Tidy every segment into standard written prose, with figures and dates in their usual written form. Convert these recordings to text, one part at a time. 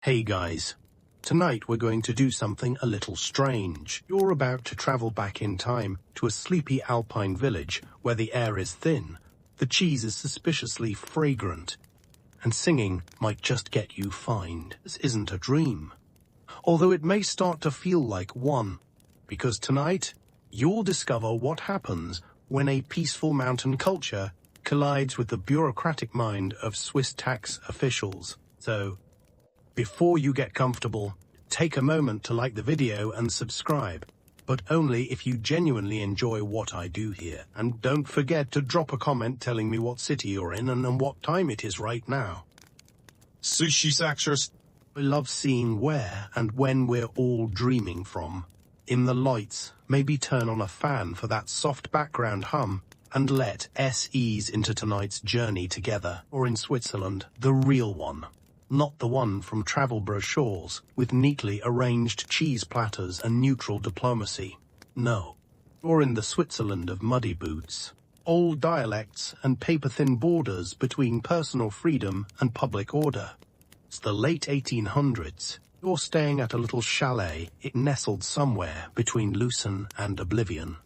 Hey guys, tonight we're going to do something a little strange. You're about to travel back in time to a sleepy alpine village where the air is thin, the cheese is suspiciously fragrant, and singing might just get you fined. This isn't a dream, although it may start to feel like one, because tonight you'll discover what happens when a peaceful mountain culture collides with the bureaucratic mind of Swiss tax officials. So, before you get comfortable, take a moment to like the video and subscribe, but only if you genuinely enjoy what I do here. And don't forget to drop a comment telling me what city you're in and what time it is right now. Sushi Saxers. I love seeing where and when we're all dreaming from. In the lights, maybe turn on a fan for that soft background hum, and let us ease into tonight's journey together. Or in Switzerland, the real one. Not the one from travel brochures, with neatly arranged cheese platters and neutral diplomacy. No. Or in the Switzerland of muddy boots. Old dialects and paper-thin borders between personal freedom and public order. It's the late 1800s. You're staying at a little chalet, it nestled somewhere between Lucerne and oblivion.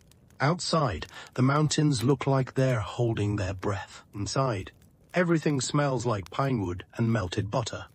Outside, the mountains look like they're holding their breath. Inside, everything smells like pine wood and melted butter.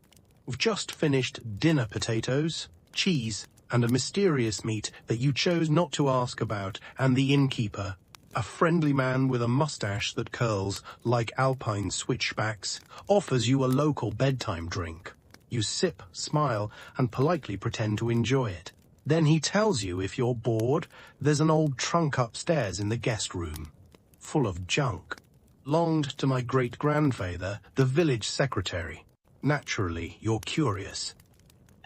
We've just finished dinner potatoes, cheese, and a mysterious meat that you chose not to ask about, and the innkeeper, a friendly man with a mustache that curls like alpine switchbacks, offers you a local bedtime drink. You sip, smile, and politely pretend to enjoy it. Then he tells you if you're bored, there's an old trunk upstairs in the guest room, full of junk. Belonged to my great-grandfather, the village secretary. Naturally, you're curious.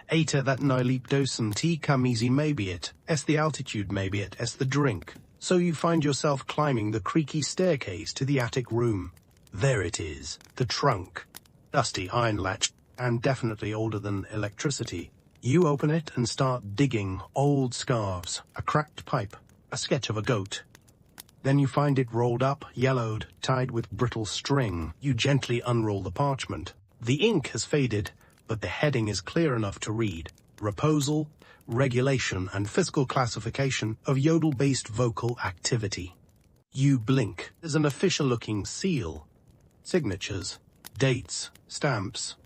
Eta that nylip dosen tea come easy maybe it, es the altitude maybe it, es the drink. So you find yourself climbing the creaky staircase to the attic room. There it is, the trunk. Dusty iron latch, and definitely older than electricity. You open it and start digging old scarves, a cracked pipe, a sketch of a goat. Then you find it rolled up, yellowed, tied with brittle string. You gently unroll the parchment. The ink has faded, but the heading is clear enough to read. Proposal, regulation and fiscal classification of yodel-based vocal activity. You blink. There's an official-looking seal. Signatures, dates, stamps,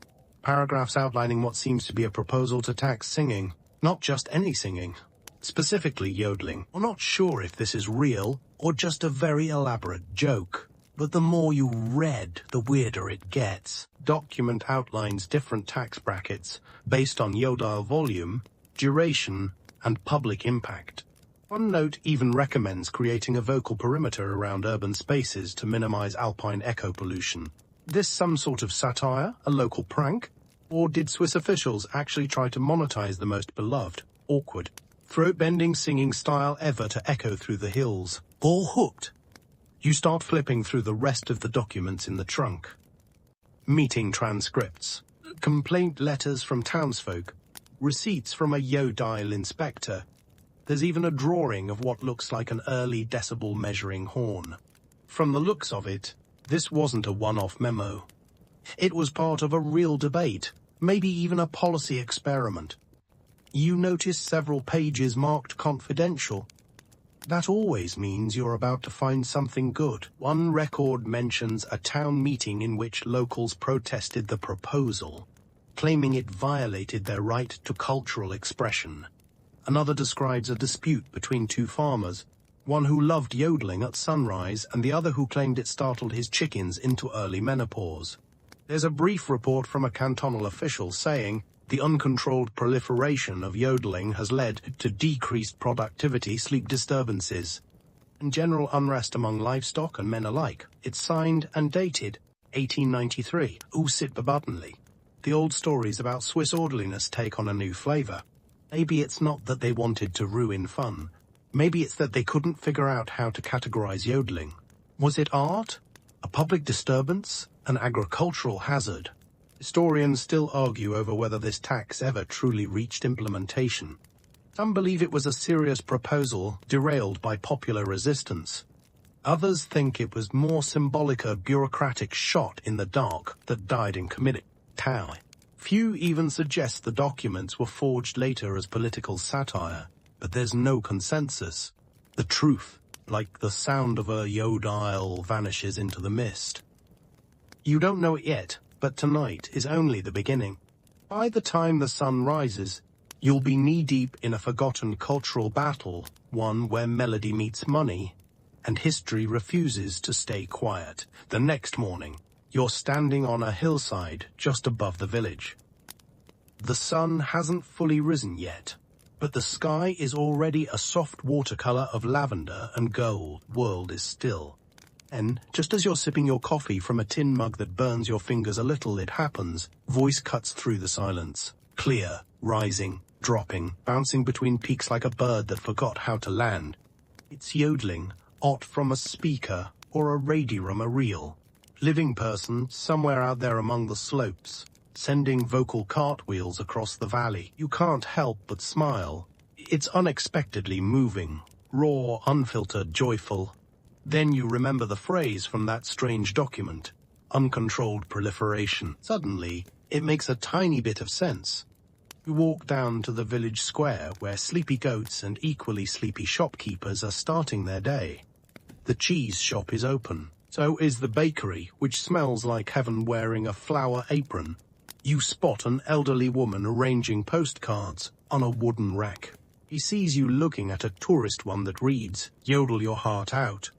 paragraphs outlining what seems to be a proposal to tax singing. Not just any singing. Specifically yodeling. We're not sure if this is real or just a very elaborate joke. But the more you read, the weirder it gets. Document outlines different tax brackets based on yodel volume, duration, and public impact. One note even recommends creating a vocal perimeter around urban spaces to minimize alpine echo pollution. This some sort of satire, a local prank? Or did Swiss officials actually try to monetize the most beloved, awkward, throat-bending singing style ever to echo through the hills? All hooked. You start flipping through the rest of the documents in the trunk. Meeting transcripts, complaint letters from townsfolk, receipts from a yodel inspector. There's even a drawing of what looks like an early decibel measuring horn. From the looks of it, this wasn't a one-off memo. It was part of a real debate, maybe even a policy experiment. You notice several pages marked confidential. That always means you're about to find something good. One record mentions a town meeting in which locals protested the proposal, claiming it violated their right to cultural expression. Another describes a dispute between two farmers, one who loved yodeling at sunrise and the other who claimed it startled his chickens into early menopause. There's a brief report from a cantonal official saying the uncontrolled proliferation of yodeling has led to decreased productivity, sleep disturbances, and general unrest among livestock and men alike. It's signed and dated 1893. Sit buttonly. The old stories about Swiss orderliness take on a new flavor. Maybe it's not that they wanted to ruin fun. Maybe it's that they couldn't figure out how to categorize yodeling. Was it art? A public disturbance? An agricultural hazard? Historians still argue over whether this tax ever truly reached implementation. Some believe it was a serious proposal derailed by popular resistance. Others think it was more symbolic a bureaucratic shot in the dark that died in committed tower. Few even suggest the documents were forged later as political satire, but there's no consensus. The truth, like the sound of a yodel, vanishes into the mist. You don't know it yet, but tonight is only the beginning. By the time the sun rises, you'll be knee-deep in a forgotten cultural battle, one where melody meets money, and history refuses to stay quiet. The next morning, you're standing on a hillside just above the village. The sun hasn't fully risen yet, but the sky is already a soft watercolor of lavender and gold. World is still. And just as you're sipping your coffee from a tin mug that burns your fingers a little, it happens. Voice cuts through the silence. Clear, rising, dropping, bouncing between peaks like a bird that forgot how to land. It's yodeling, out from a speaker or a radium, a reel. Living person somewhere out there among the slopes, sending vocal cartwheels across the valley. You can't help but smile. It's unexpectedly moving, raw, unfiltered, joyful. Then you remember the phrase from that strange document, uncontrolled proliferation. Suddenly, it makes a tiny bit of sense. You walk down to the village square where sleepy goats and equally sleepy shopkeepers are starting their day. The cheese shop is open. So is the bakery, which smells like heaven, wearing a flower apron. You spot an elderly woman arranging postcards on a wooden rack. He sees you looking at a tourist one that reads, "Yodel your heart out."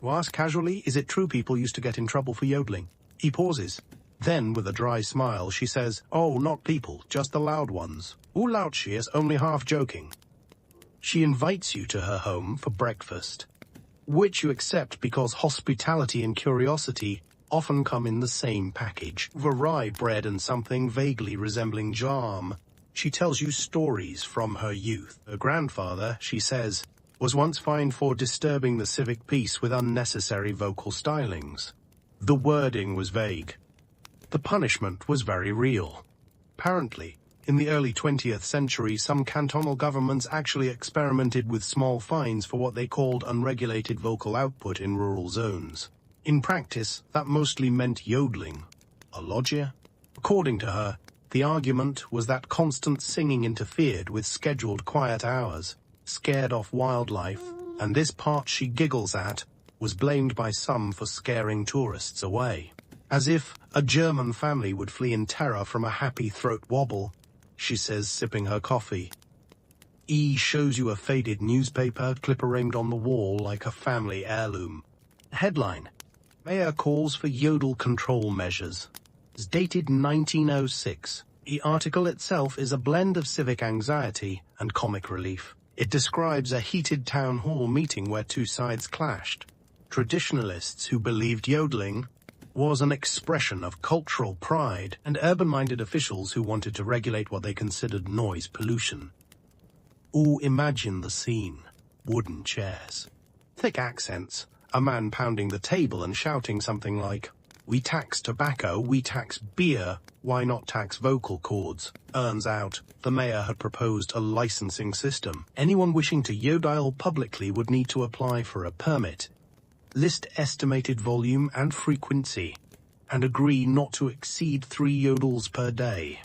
You ask casually, is it true people used to get in trouble for yodeling? He pauses. Then, with a dry smile, she says, "Oh, not people, just the loud ones." "Ooh, loud," she is, only half joking. She invites you to her home for breakfast, which you accept because hospitality and curiosity often come in the same package. Rye bread and something vaguely resembling jam. She tells you stories from her youth. Her grandfather, she says, was once fined for disturbing the civic peace with unnecessary vocal stylings. The wording was vague. The punishment was very real. Apparently, in the early 20th century, some cantonal governments actually experimented with small fines for what they called unregulated vocal output in rural zones. In practice, that mostly meant yodeling. A loggia? According to her, the argument was that constant singing interfered with scheduled quiet hours, scared off wildlife, and this part she giggles at was blamed by some for scaring tourists away. As if a German family would flee in terror from a happy throat wobble, she says, sipping her coffee. E shows you a faded newspaper clipper aimed on the wall like a family heirloom. Headline: Mayor calls for yodel control measures. It's dated 1906. The article itself is a blend of civic anxiety and comic relief. It describes a heated town hall meeting where two sides clashed. Traditionalists who believed yodeling was an expression of cultural pride, and urban-minded officials who wanted to regulate what they considered noise pollution. Ooh, imagine the scene. Wooden chairs, thick accents, a man pounding the table and shouting something like, "We tax tobacco, we tax beer, why not tax vocal cords?" Turns out, the mayor had proposed a licensing system. Anyone wishing to yodel publicly would need to apply for a permit, list estimated volume and frequency, and agree not to exceed 3 yodels per day.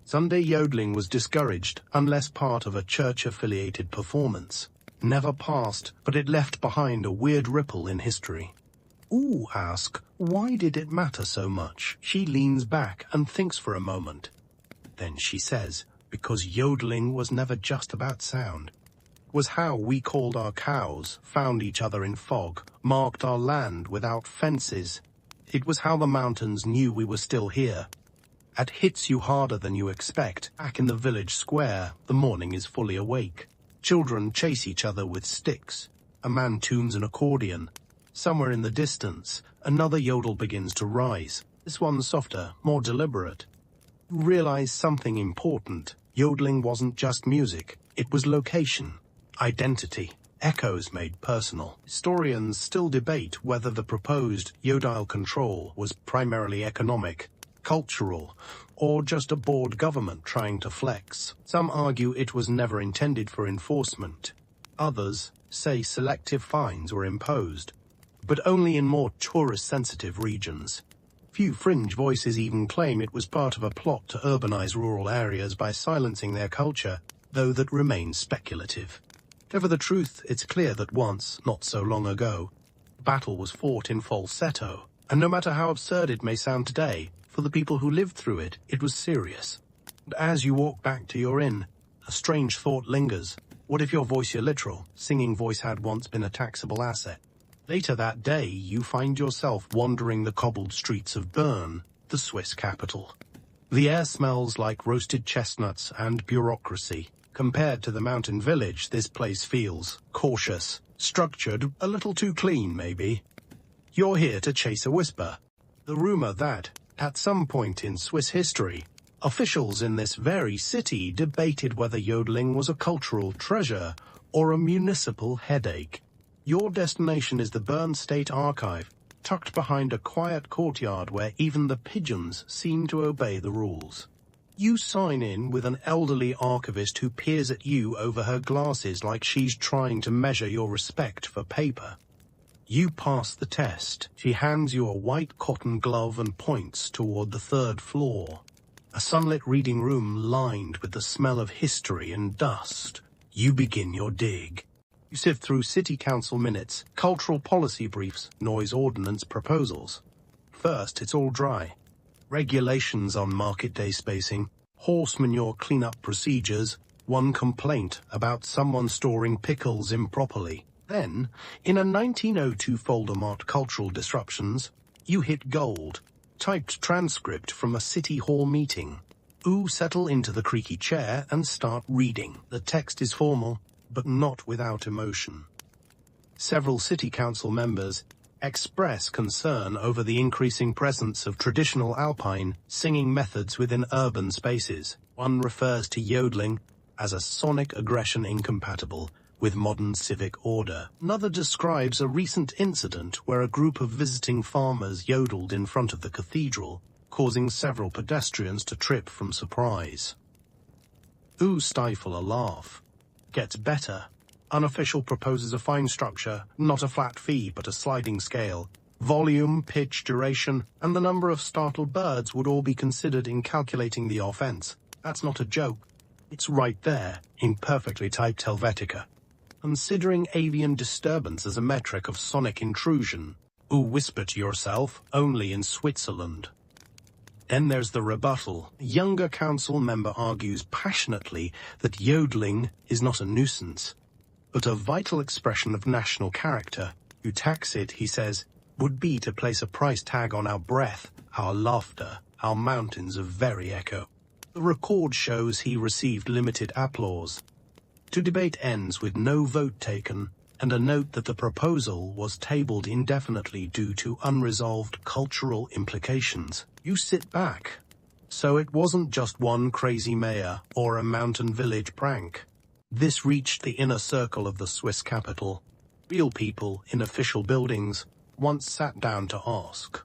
Sunday yodeling was discouraged unless part of a church-affiliated performance. Never passed, but it left behind a weird ripple in history. Ooh, ask, why did it matter so much? She leans back and thinks for a moment. Then she says, because yodeling was never just about sound. Was how we called our cows, found each other in fog, marked our land without fences. It was how the mountains knew we were still here. It hits you harder than you expect. Back in the village square, the morning is fully awake. Children chase each other with sticks. A man tunes an accordion. Somewhere in the distance, another yodel begins to rise. This one softer, more deliberate. You realize something important. Yodeling wasn't just music. It was location. Identity, echoes made personal. Historians still debate whether the proposed yodel control was primarily economic, cultural, or just a bored government trying to flex. Some argue it was never intended for enforcement. Others say selective fines were imposed, but only in more tourist-sensitive regions. Few fringe voices even claim it was part of a plot to urbanize rural areas by silencing their culture, though that remains speculative. Whatever the truth, it's clear that once, not so long ago, battle was fought in falsetto, and no matter how absurd it may sound today, for the people who lived through it, it was serious. And as you walk back to your inn, a strange thought lingers. What if your voice your literal, singing voice had once been a taxable asset? Later that day, you find yourself wandering the cobbled streets of Bern, the Swiss capital. The air smells like roasted chestnuts and bureaucracy. Compared to the mountain village, this place feels cautious, structured, a little too clean, maybe. You're here to chase a whisper. The rumor that, at some point in Swiss history, officials in this very city debated whether yodeling was a cultural treasure or a municipal headache. Your destination is the Bern State Archive, tucked behind a quiet courtyard where even the pigeons seem to obey the rules. You sign in with an elderly archivist who peers at you over her glasses like she's trying to measure your respect for paper. You pass the test. She hands you a white cotton glove and points toward the third floor. A sunlit reading room lined with the smell of history and dust. You begin your dig. You sift through city council minutes, cultural policy briefs, noise ordinance proposals. First, it's all dry. Regulations on market day spacing, horse manure cleanup procedures, one complaint about someone storing pickles improperly. Then, in a 1902 folder marked cultural disruptions, you hit gold. Typed transcript from a city hall meeting. Settle into the creaky chair and start reading. The text is formal, but not without emotion. Several city council members express concern over the increasing presence of traditional alpine singing methods within urban spaces. One refers to yodeling as a sonic aggression incompatible with modern civic order. Another describes a recent incident where a group of visiting farmers yodeled in front of the cathedral, causing several pedestrians to trip from surprise. Stifle a laugh. Gets better. Unofficial proposes a fine structure, not a flat fee but a sliding scale. Volume, pitch, duration, and the number of startled birds would all be considered in calculating the offense. That's not a joke. It's right there, in perfectly typed Helvetica. Considering avian disturbance as a metric of sonic intrusion. Whisper to yourself, only in Switzerland. Then there's the rebuttal. A younger council member argues passionately that yodeling is not a nuisance, but a vital expression of national character. To tax it, he says, would be to place a price tag on our breath, our laughter, our mountains of very echo. The record shows he received limited applause. The debate ends with no vote taken, and a note that the proposal was tabled indefinitely due to unresolved cultural implications. You sit back. So it wasn't just one crazy mayor or a mountain village prank. This reached the inner circle of the Swiss capital. Real people in official buildings once sat down to ask,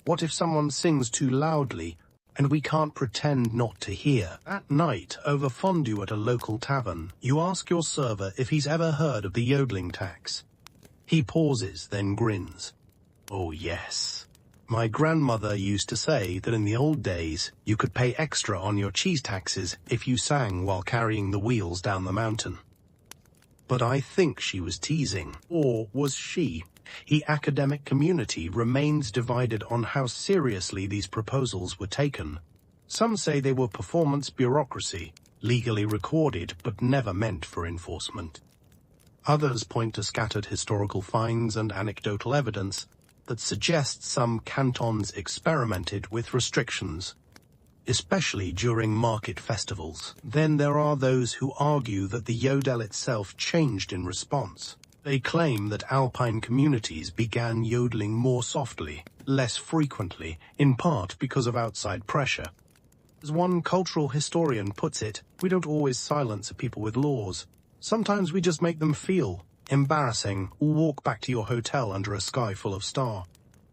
what if someone sings too loudly and we can't pretend not to hear? At night, over fondue at a local tavern, you ask your server if he's ever heard of the yodeling tax. He pauses, then grins. Oh yes. My grandmother used to say that in the old days, you could pay extra on your cheese taxes if you sang while carrying the wheels down the mountain. But I think she was teasing. Or was she? The academic community remains divided on how seriously these proposals were taken. Some say they were performance bureaucracy, legally recorded but never meant for enforcement. Others point to scattered historical finds and anecdotal evidence that suggests some cantons experimented with restrictions, especially during market festivals. Then there are those who argue that the yodel itself changed in response. They claim that alpine communities began yodeling more softly, less frequently, in part because of outside pressure. As one cultural historian puts it, we don't always silence people with laws. Sometimes we just make them feel embarrassing, or walk back to your hotel under a sky full of stars.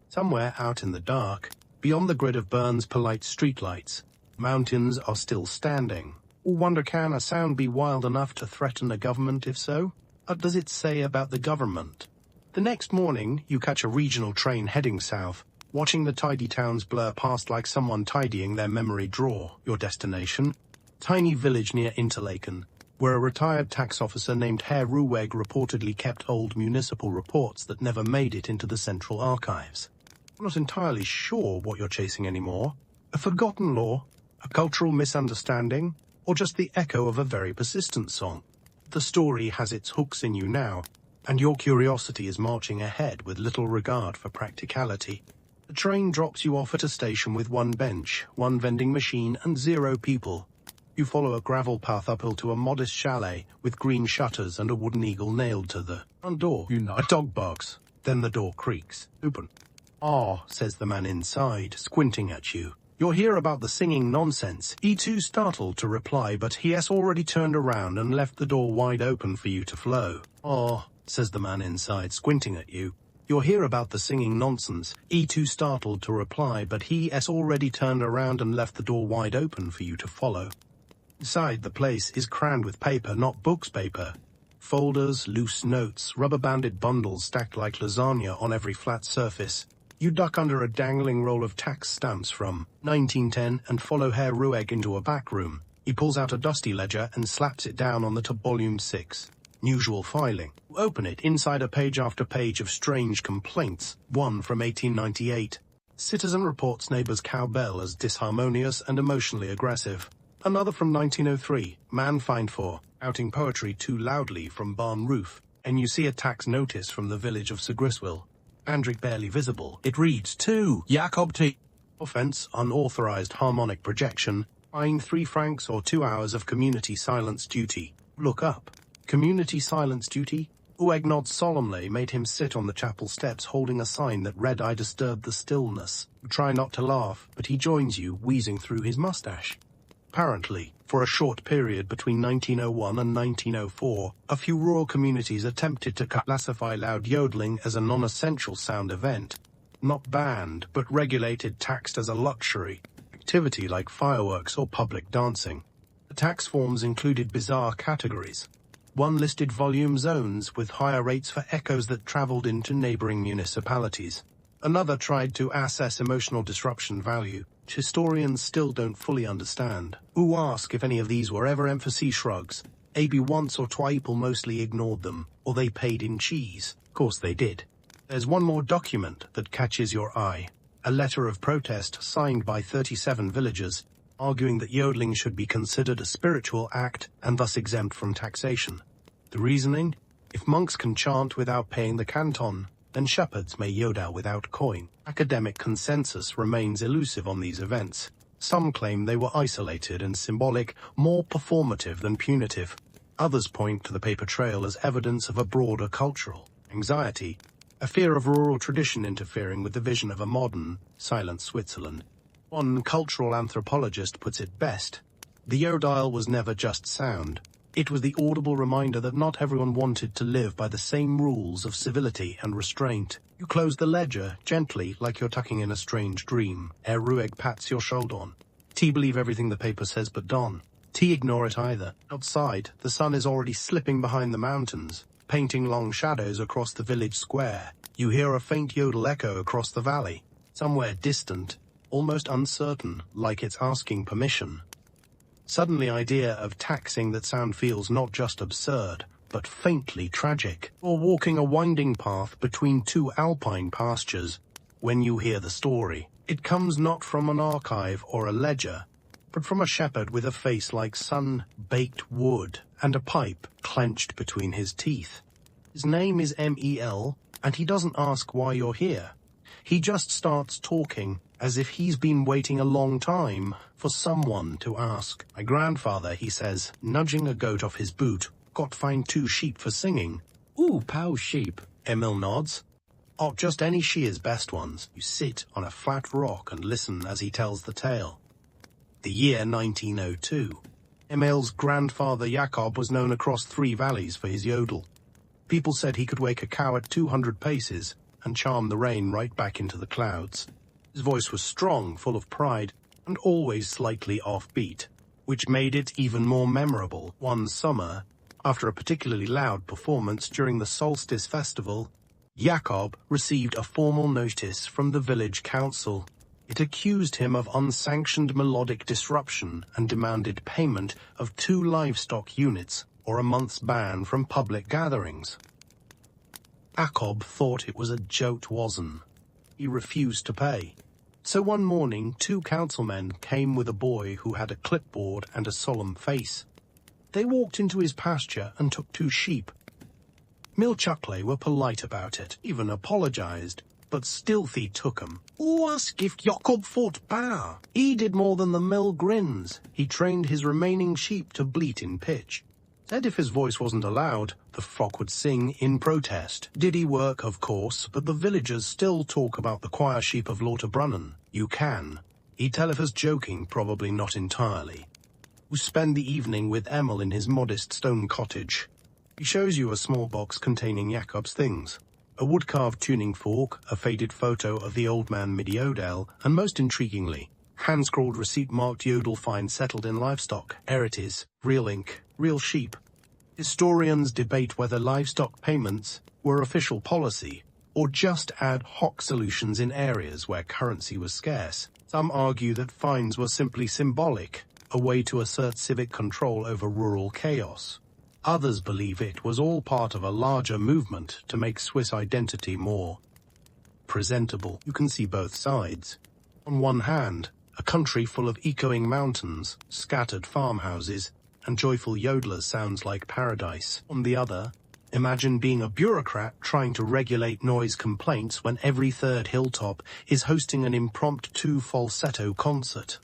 Somewhere out in the dark, beyond the grid of Bern's polite streetlights, mountains are still standing. Or wonder, can a sound be wild enough to threaten a government? If so, what does it say about the government? The next morning, you catch a regional train heading south. watching the tidy towns blur past like someone tidying their memory drawer. Your destination? Tiny village near Interlaken, where a retired tax officer named Herr Ruweg reportedly kept old municipal reports that never made it into the central archives. I'm not entirely sure what you're chasing anymore. A forgotten law, a cultural misunderstanding, or just the echo of a very persistent song. The story has its hooks in you now, and your curiosity is marching ahead with little regard for practicality. The train drops you off at a station with one bench, one vending machine, and 0 people. You follow a gravel path uphill to a modest chalet with green shutters and a wooden eagle nailed to the front door. A dog barks. Then the door creaks. Open. "Ah," says the man inside, squinting at you. "You'll hear about the singing nonsense." E2 startled to reply, but he has already turned around and left the door wide open for you to flow. "Ah," says the man inside, squinting at you. "You'll hear about the singing nonsense." E2 startled to reply, but he has already turned around and left the door wide open for you to follow. Inside, the place is crammed with paper, not books paper. Folders, loose notes, rubber-banded bundles stacked like lasagna on every flat surface. You duck under a dangling roll of tax stamps from 1910 and follow Herr Rueg into a back room. He pulls out a dusty ledger and slaps it down on the top volume 6. Usual filing. You open it, inside a page after page of strange complaints. One from 1898. Citizen reports neighbor's cowbell as disharmonious and emotionally aggressive. Another from 1903. Man fined for outing poetry too loudly from barn roof. And you see a tax notice from the village of Sir Griswell. Andric barely visible. It reads, "To Jacob T. Offense, unauthorized harmonic projection. Fine 3 francs or 2 hours of community silence duty." Look up. Community silence duty? Ueg nods solemnly, made him sit on the chapel steps holding a sign that read, "I disturb the stillness." You try not to laugh, but he joins you, wheezing through his mustache. Apparently, for a short period between 1901 and 1904, a few rural communities attempted to classify loud yodeling as a non-essential sound event. Not banned, but regulated, taxed as a luxury activity like fireworks or public dancing. The tax forms included bizarre categories. One listed volume zones with higher rates for echoes that traveled into neighboring municipalities. Another tried to assess emotional disruption value, which historians still don't fully understand. Who ask if any of these were ever emphasis shrugs. Maybe once or twice people mostly ignored them, or they paid in cheese. Of course they did. There's one more document that catches your eye. A letter of protest signed by 37 villagers, arguing that yodeling should be considered a spiritual act and thus exempt from taxation. The reasoning? If monks can chant without paying the canton, then shepherds may yodel without coin. Academic consensus remains elusive on these events. Some claim they were isolated and symbolic, more performative than punitive. Others point to the paper trail as evidence of a broader cultural anxiety, a fear of rural tradition interfering with the vision of a modern, silent Switzerland. One cultural anthropologist puts it best: the yodel was never just sound. It was the audible reminder that not everyone wanted to live by the same rules of civility and restraint. You close the ledger, gently, like you're tucking in a strange dream. Herr Rueg pats your shoulder on. T believe everything the paper says but don't. T ignore it either. Outside, the sun is already slipping behind the mountains, painting long shadows across the village square. You hear a faint yodel echo across the valley, somewhere distant, almost uncertain, like it's asking permission. Suddenly, the idea of taxing that sound feels not just absurd, but faintly tragic. Or walking a winding path between 2 alpine pastures. When you hear the story, it comes not from an archive or a ledger, but from a shepherd with a face like sun-baked wood and a pipe clenched between his teeth. His name is Mel, and he doesn't ask why you're here. He just starts talking, as if he's been waiting a long time for someone to ask. My grandfather, he says, nudging a goat off his boot, got fined 2 sheep for singing. Ooh, pow sheep. Emil nods. Oh, just any shear's best ones. You sit on a flat rock and listen as he tells the tale. The year 1902. Emil's grandfather Jacob was known across 3 valleys for his yodel. People said he could wake a cow at 200 paces and charm the rain right back into the clouds. His voice was strong, full of pride, and always slightly offbeat, which made it even more memorable. One summer, after a particularly loud performance during the solstice festival, Jakob received a formal notice from the village council. It accused him of unsanctioned melodic disruption and demanded payment of 2 livestock units or a month's ban from public gatherings. Jakob thought it was a joke, wasn't. He refused to pay. So one morning, 2 councilmen came with a boy who had a clipboard and a solemn face. They walked into his pasture and took 2 sheep. Milchukle were polite about it, even apologized, but Stilthy took 'em. Was gift Jakob fought bar. He did more than the mill grins. He trained his remaining sheep to bleat in pitch. Said if his voice wasn't allowed, the flock would sing in protest. Did he work, of course, but the villagers still talk about the choir sheep of Lauterbrunnen. You can. He tell if us joking, probably not entirely. We spend the evening with Emil in his modest stone cottage. He shows you a small box containing Jakob's things. A wood-carved tuning fork, a faded photo of the old man mid-Yodel, and most intriguingly, hand-scrawled receipt marked Yodel find settled in livestock. There it is. Real ink. Real sheep. Historians debate whether livestock payments were official policy or just ad hoc solutions in areas where currency was scarce. Some argue that fines were simply symbolic, a way to assert civic control over rural chaos. Others believe it was all part of a larger movement to make Swiss identity more presentable. You can see both sides. On one hand, a country full of echoing mountains, scattered farmhouses, and joyful yodelers sounds like paradise. On the other, imagine being a bureaucrat trying to regulate noise complaints when every 3rd hilltop is hosting an impromptu falsetto concert.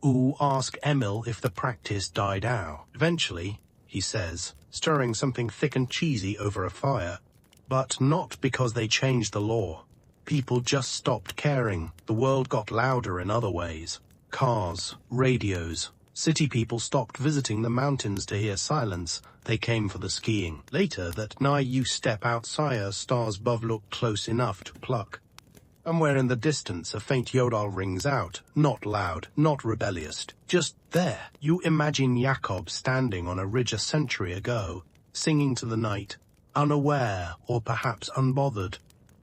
Ooh, ask Emil if the practice died out. Eventually, he says, stirring something thick and cheesy over a fire. But not because they changed the law. People just stopped caring. The world got louder in other ways. Cars, radios. City people stopped visiting the mountains to hear silence. They came for the skiing. Later that night you step outside, stars above look close enough to pluck. Somewhere in the distance a faint yodel rings out, not loud, not rebellious, just there. You imagine Jakob standing on a ridge a century ago, singing to the night, unaware or perhaps unbothered,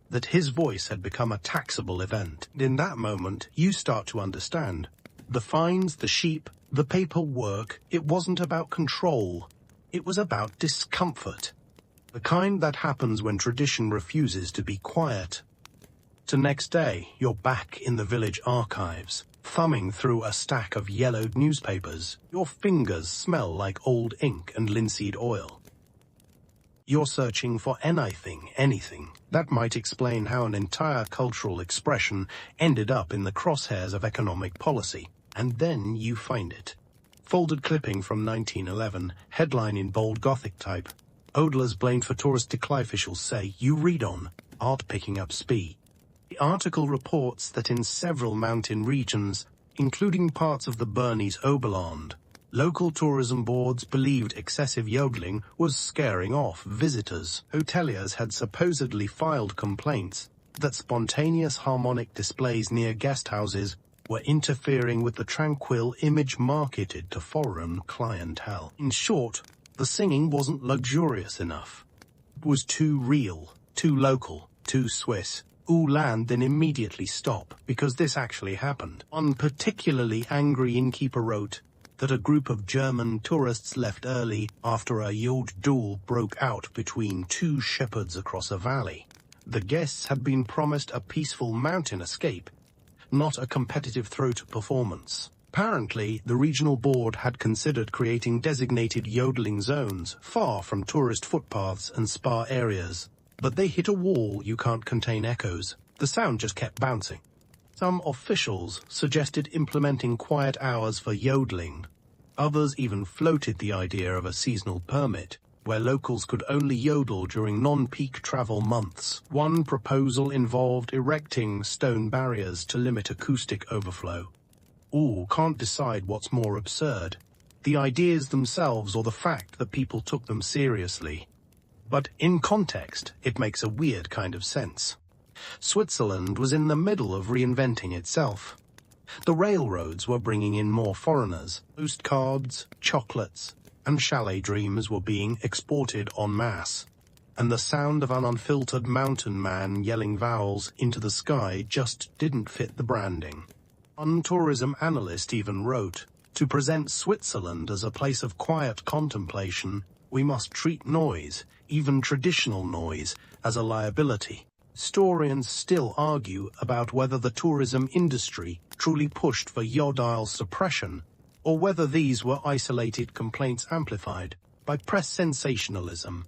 that his voice had become a taxable event. In that moment you start to understand. The fines, the sheep, the paperwork, it wasn't about control. It was about discomfort. The kind that happens when tradition refuses to be quiet. The next day, you're back in the village archives, thumbing through a stack of yellowed newspapers. Your fingers smell like old ink and linseed oil. You're searching for anything that might explain how an entire cultural expression ended up in the crosshairs of economic policy. And then you find it. Folded clipping from 1911, headline in bold Gothic type. Odlers blamed for tourist decline, officials say. You read on, art picking up speed. The article reports that in several mountain regions, including parts of the Bernese Oberland, local tourism boards believed excessive yodeling was scaring off visitors. Hoteliers had supposedly filed complaints that spontaneous harmonic displays near guest houses were interfering with the tranquil image marketed to foreign clientele. In short, the singing wasn't luxurious enough. It was too real, too local, too Swiss. Land then immediately stop, because this actually happened. One particularly angry innkeeper wrote that a group of German tourists left early after a Yod duel broke out between 2 shepherds across a valley. The guests had been promised a peaceful mountain escape, not a competitive throat performance. Apparently, the regional board had considered creating designated yodeling zones far from tourist footpaths and spa areas. But they hit a wall. You can't contain echoes. The sound just kept bouncing. Some officials suggested implementing quiet hours for yodeling. Others even floated the idea of a seasonal permit, where locals could only yodel during non-peak travel months. One proposal involved erecting stone barriers to limit acoustic overflow. Ooh, can't decide what's more absurd, the ideas themselves or the fact that people took them seriously. But in context, it makes a weird kind of sense. Switzerland was in the middle of reinventing itself. The railroads were bringing in more foreigners. Postcards, chocolates, and chalet dreams were being exported en masse. and the sound of an unfiltered mountain man yelling vowels into the sky just didn't fit the branding. One tourism analyst even wrote, "To present Switzerland as a place of quiet contemplation, we must treat noise, even traditional noise, as a liability." Historians still argue about whether the tourism industry truly pushed for yodel suppression, or whether these were isolated complaints amplified by press sensationalism.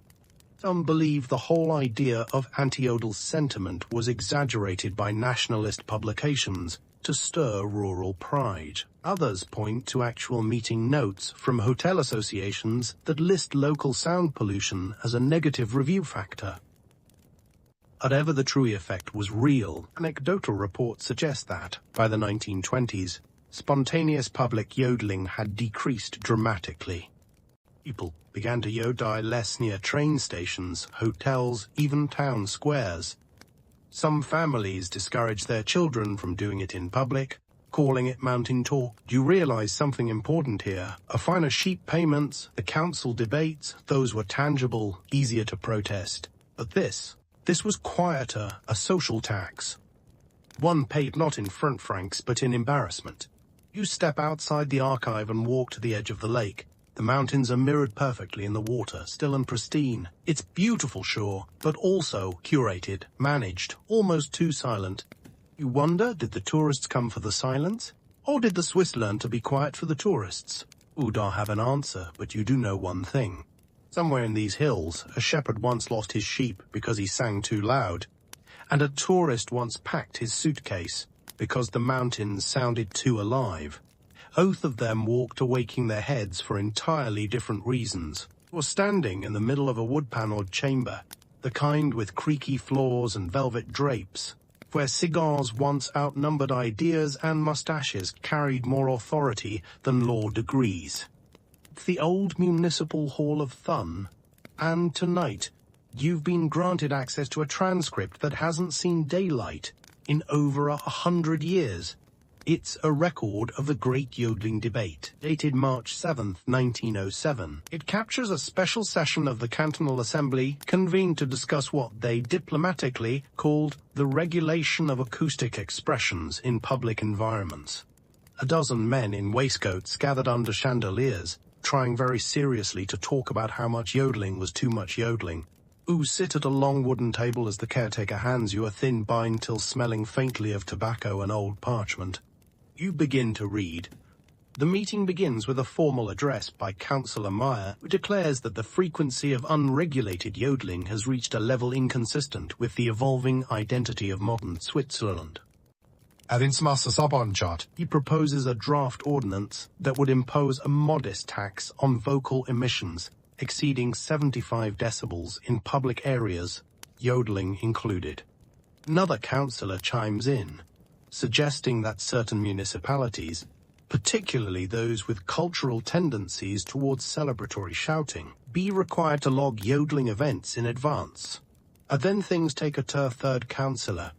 Some believe the whole idea of anti-yodel sentiment was exaggerated by nationalist publications to stir rural pride. Others point to actual meeting notes from hotel associations that list local sound pollution as a negative review factor. Whatever the true effect was real, anecdotal reports suggest that, by the 1920s, spontaneous public yodeling had decreased dramatically. People began to yodel less near train stations, hotels, even town squares. Some families discouraged their children from doing it in public, calling it mountain talk. Do you realize something important here? A finer sheep payments, the council debates, those were tangible, easier to protest. But this was quieter, a social tax. One paid not in front francs but in embarrassment. You step outside the archive and walk to the edge of the lake. The mountains are mirrored perfectly in the water, still and pristine. It's beautiful shore, but also curated, managed, almost too silent. You wonder, did the tourists come for the silence? Or did the Swiss learn to be quiet for the tourists? You don't have an answer, but you do know one thing. Somewhere in these hills, a shepherd once lost his sheep because he sang too loud, and a tourist once packed his suitcase because the mountains sounded too alive. Both of them walked awaking their heads for entirely different reasons. They were standing in the middle of a wood-paneled chamber, the kind with creaky floors and velvet drapes, where cigars once outnumbered ideas and mustaches carried more authority than law degrees. It's the old municipal hall of Thun, and tonight you've been granted access to a transcript that hasn't seen daylight in over 100 years. It's a record of the Great Yodeling Debate, dated March 7, 1907. It captures a special session of the Cantonal Assembly convened to discuss what they diplomatically called the regulation of acoustic expressions in public environments. A dozen men in waistcoats gathered under chandeliers, trying very seriously to talk about how much yodeling was too much yodeling. You sit at a long wooden table as the caretaker hands you a thin bind till smelling faintly of tobacco and old parchment. You begin to read. The meeting begins with a formal address by Councillor Meyer, who declares that the frequency of unregulated yodeling has reached a level inconsistent with the evolving identity of modern Switzerland. He proposes a draft ordinance that would impose a modest tax on vocal emissions exceeding 75 decibels in public areas, yodeling included. Another councillor chimes in, suggesting that certain municipalities, particularly those with cultural tendencies towards celebratory shouting, be required to log yodeling events in advance. And then things take a turn. Third councillor,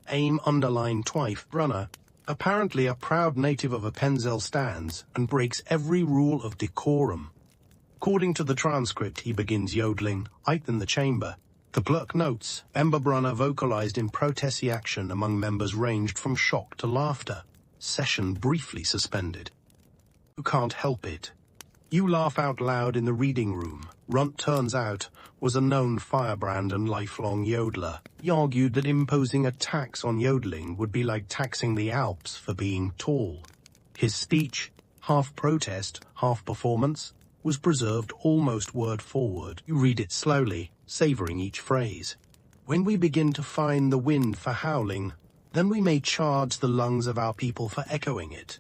Aim underline Twife Brunner, apparently a proud native of Appenzell, stands and breaks every rule of decorum. According to the transcript, he begins yodeling, "Eight in the chamber." The clerk notes, Member Brunner vocalized in protesty action among members ranged from shock to laughter. Session briefly suspended. You can't help it. You laugh out loud in the reading room. Runt, turns out, was a known firebrand and lifelong yodeler. He argued that imposing a tax on yodeling would be like taxing the Alps for being tall. His speech, half protest, half performance, was preserved almost word for word. You read it slowly, savoring each phrase. When we begin to find the wind for howling, then we may charge the lungs of our people for echoing it.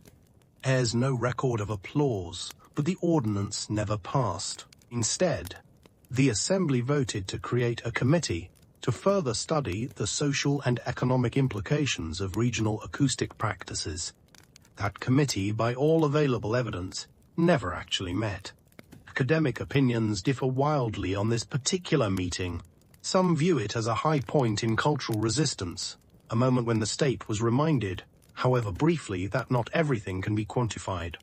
There's no record of applause, but the ordinance never passed. Instead, the Assembly voted to create a committee to further study the social and economic implications of regional acoustic practices. That committee, by all available evidence, never actually met. Academic opinions differ wildly on this particular meeting. Some view it as a high point in cultural resistance, a moment when the state was reminded, however briefly, that not everything can be quantified.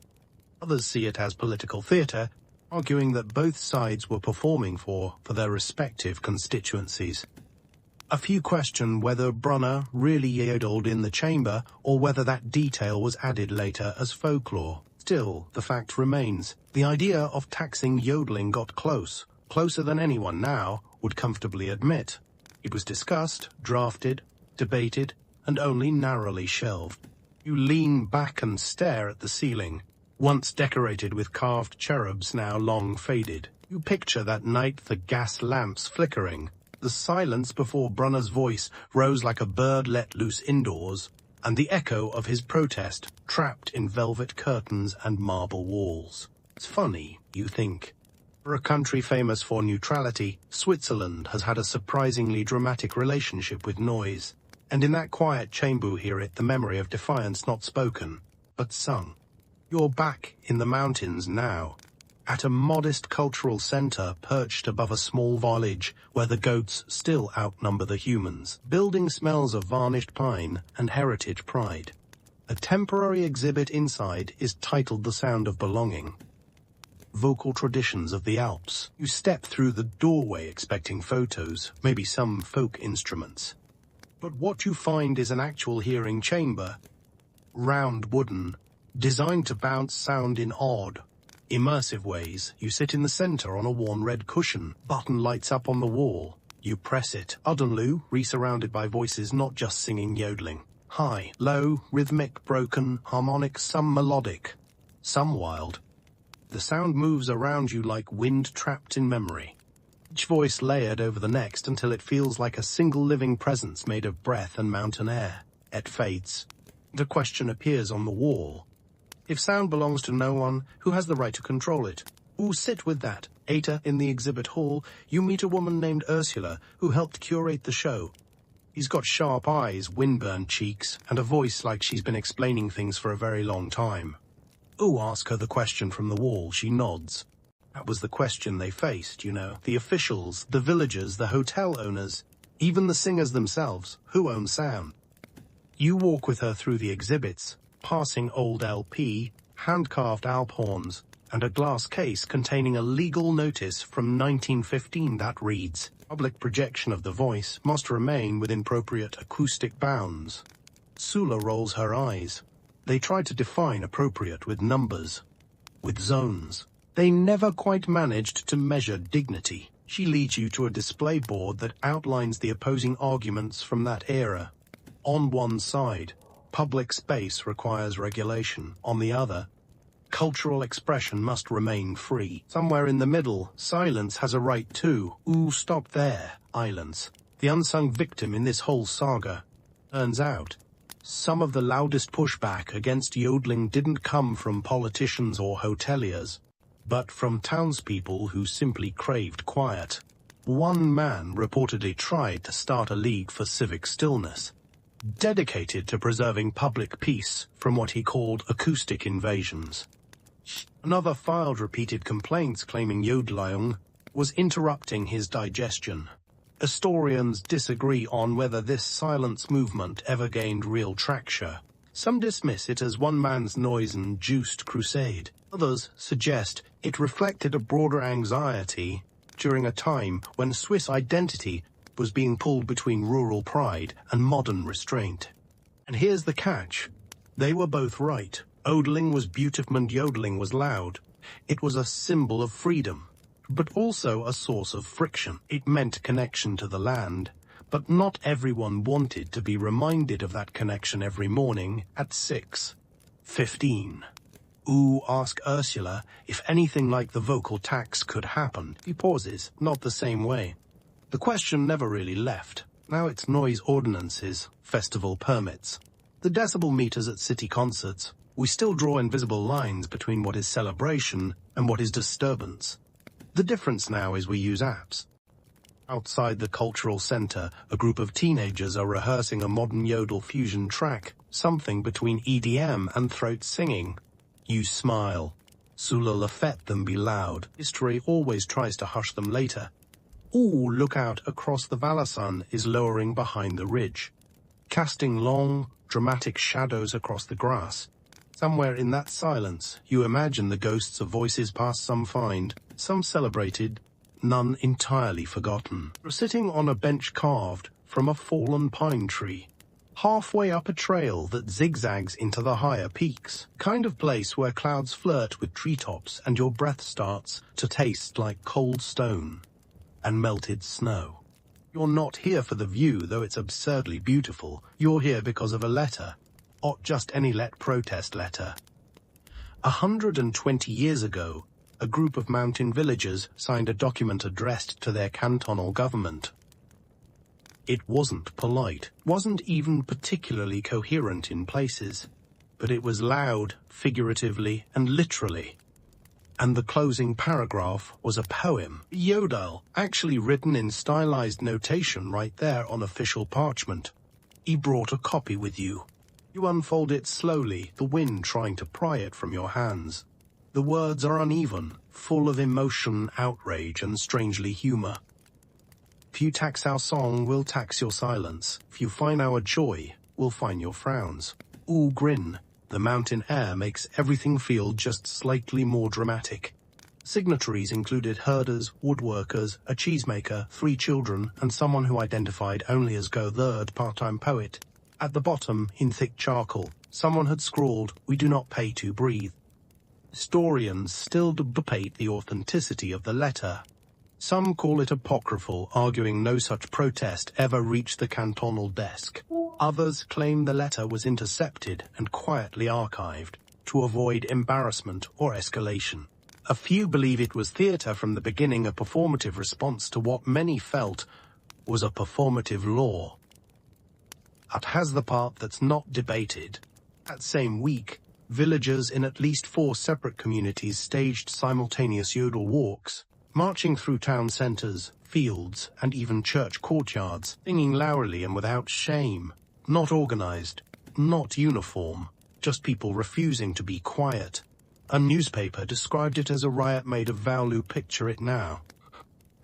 Others see it as political theatre, arguing that both sides were performing for their respective constituencies. A few question whether Brunner really yodeled in the chamber or whether that detail was added later as folklore. Still, the fact remains, the idea of taxing yodeling got closer than anyone now would comfortably admit. It was discussed, drafted, debated, and only narrowly shelved. You lean back and stare at the ceiling, once decorated with carved cherubs now long faded. You picture that night the gas lamps flickering. The silence before Brunner's voice rose like a bird let loose indoors, and the echo of his protest trapped in velvet curtains and marble walls. It's funny, you think. For a country famous for neutrality, Switzerland has had a surprisingly dramatic relationship with noise. And in that quiet chamber you hear it, the memory of defiance not spoken, but sung. You're back in the mountains now, at a modest cultural center perched above a small village where the goats still outnumber the humans. Building smells of varnished pine and heritage pride. A temporary exhibit inside is titled The Sound of Belonging. Vocal traditions of the Alps. You step through the doorway expecting photos, maybe some folk instruments. But what you find is an actual hearing chamber. Round wooden, designed to bounce sound in odd, immersive ways. You sit in the center on a worn red cushion. Button lights up on the wall. You press it. Suddenly, surrounded by voices not just singing yodeling. High, low, rhythmic, broken, harmonic, some melodic, some wild. The sound moves around you like wind trapped in memory. Each voice layered over the next until it feels like a single living presence made of breath and mountain air. It fades. The question appears on the wall. If sound belongs to no one, who has the right to control it? Who sit with that? Later, in the exhibit hall, you meet a woman named Ursula, who helped curate the show. She's got sharp eyes, windburned cheeks, and a voice like she's been explaining things for a very long time. Ask her the question from the wall. She nods. That was the question they faced, you know. The officials, the villagers, the hotel owners, even the singers themselves. Who owns sound? You walk with her through the exhibits, passing old LP, hand-carved Alp horns, and a glass case containing a legal notice from 1915 that reads, "Public projection of the voice must remain within appropriate acoustic bounds." Sula rolls her eyes. They try to define appropriate with numbers, with zones. They never quite managed to measure dignity. She leads you to a display board that outlines the opposing arguments from that era. On one side, public space requires regulation. On the other, cultural expression must remain free. Somewhere in the middle, silence has a right too. Stop there, islands. The unsung victim in this whole saga. Turns out, some of the loudest pushback against yodeling didn't come from politicians or hoteliers, but from townspeople who simply craved quiet. One man reportedly tried to start a league for civic stillness, dedicated to preserving public peace from what he called acoustic invasions. Another filed repeated complaints claiming yodeling was interrupting his digestion. Historians disagree on whether this silence movement ever gained real traction. Some dismiss it as one man's noise-induced crusade. Others suggest it reflected a broader anxiety during a time when Swiss identity was being pulled between rural pride and modern restraint. And here's the catch. They were both right. Yodeling was beautiful and yodeling was loud. It was a symbol of freedom, but also a source of friction. It meant connection to the land, but not everyone wanted to be reminded of that connection every morning at 6:15. Ask Ursula if anything like the vocal tax could happen. He pauses, not the same way. The question never really left. Now it's noise ordinances, festival permits, the decibel meters at city concerts. We still draw invisible lines between what is celebration and what is disturbance. The difference now is we use apps. Outside the cultural center, a group of teenagers are rehearsing a modern yodel fusion track, something between EDM and throat singing. You smile. Sula let them be loud. History always tries to hush them later. Look out across the Valasun is lowering behind the ridge, casting long, dramatic shadows across the grass. Somewhere in that silence, you imagine the ghosts of voices past some find, Some celebrated, none entirely forgotten. You're sitting on a bench carved from a fallen pine tree, halfway up a trail that zigzags into the higher peaks, kind of place where clouds flirt with treetops and your breath starts to taste like cold stone and melted snow. You're not here for the view, though it's absurdly beautiful. You're here because of a letter, not just any protest letter. 120 years ago, a group of mountain villagers signed a document addressed to their cantonal government. It wasn't polite, wasn't even particularly coherent in places, but it was loud, figuratively and literally. And the closing paragraph was a poem, Yodel, actually written in stylized notation right there on official parchment. You brought a copy with you. You unfold it slowly, the wind trying to pry it from your hands. The words are uneven, full of emotion, outrage, and strangely humor. If you tax our song, we'll tax your silence. If you find our joy, we'll find your frowns. Ooh, grin. The mountain air makes everything feel just slightly more dramatic. Signatories included herders, woodworkers, a cheesemaker, 3 children, and someone who identified only as third part-time poet. At the bottom, in thick charcoal, someone had scrawled, "We do not pay to breathe." Historians still debate the authenticity of the letter. Some call it apocryphal, arguing no such protest ever reached the cantonal desk. Others claim the letter was intercepted and quietly archived to avoid embarrassment or escalation. A few believe it was theater from the beginning, a performative response to what many felt was a performative law. That has the part that's not debated. That same week, villagers in at least 4 separate communities staged simultaneous yodel walks, marching through town centers, fields, and even church courtyards, singing loudly and without shame. Not organized, not uniform, just people refusing to be quiet. A newspaper described it as a riot made of Vaulu. Picture it now.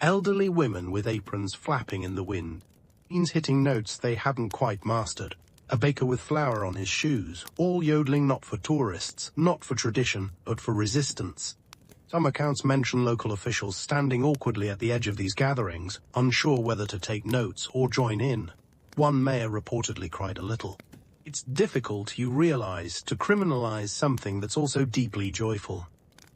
Elderly women with aprons flapping in the wind, teens hitting notes they hadn't quite mastered, a baker with flour on his shoes, all yodeling not for tourists, not for tradition, but for resistance. Some accounts mention local officials standing awkwardly at the edge of these gatherings, unsure whether to take notes or join in. One mayor reportedly cried a little. It's difficult, you realize, to criminalize something that's also deeply joyful.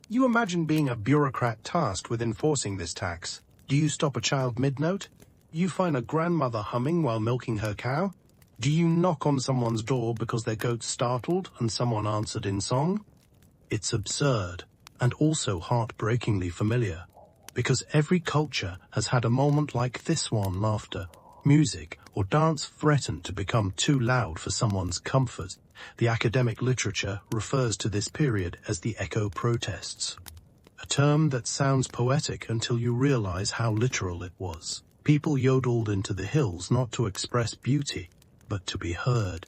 You imagine being a bureaucrat tasked with enforcing this tax. Do you stop a child mid-note? You find a grandmother humming while milking her cow? Do you knock on someone's door because their goat's startled and someone answered in song? It's absurd, and also heartbreakingly familiar, because every culture has had a moment like this one. Laughter, music, or dance threatened to become too loud for someone's comfort. The academic literature refers to this period as the echo protests, a term that sounds poetic until you realize how literal it was. People yodeled into the hills not to express beauty, but to be heard.